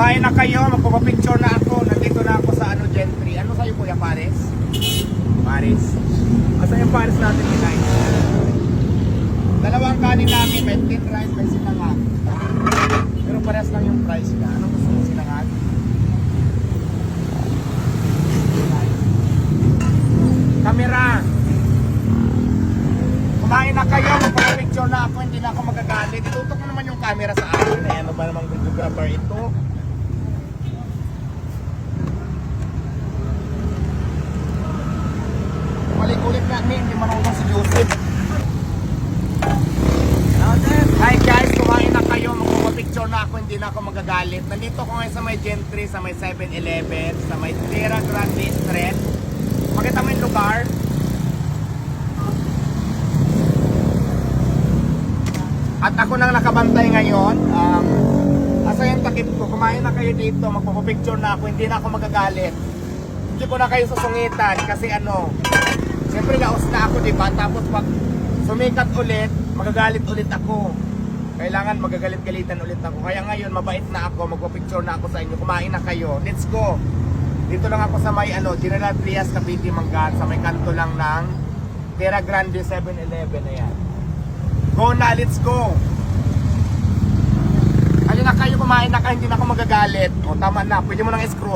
Kumain na kayo, magpapapicture na ako. Nandito na ako sa Gentry. Ano sa'yo kuya, Paris? Paris. Asa yung Paris natin kinay? Dalawang kanin namin, may thin rice, may sinangag. Pero parehas lang yung price ka. Anong gusto mo sinangag? Kamera. Kumain na kayo, magpapapicture na ako. Hindi na ako magagalit. Itutok mo naman yung camera sa akin. Eh, ano ba namang videographer ito? Ulit na hindi marunong si Joseph. Hi guys, kumain na kayo, magpapapicture na ako, hindi na ako magagalit. Nandito ko ngayon sa may Gentry, sa may 7-Eleven, sa may Terra Grande Street. Makita mo yung lugar? At ako nang nakabantay ngayon. Asa yung takip ko, kumain na kayo dito, magpapapicture na ako, hindi na ako magagalit. Hindi ko na kayo susungitan kasi siyempre laos na ako, diba? Tapos pag sumikat ulit, magagalit ulit ako. Kailangan magagalit-galitan ulit ako. Kaya ngayon, mabait na ako, magpapicture na ako sa inyo. Kumain na kayo. Let's go! Dito lang ako sa may General Trias, Cavite, Mangan. Sa may kanto lang ng Terra Grande 7-Eleven. Ayan. Go na, let's go! Kaya na kayo, kumain na kayo, hindi na ako magagalit. O tama na, pwede mo nang scroll.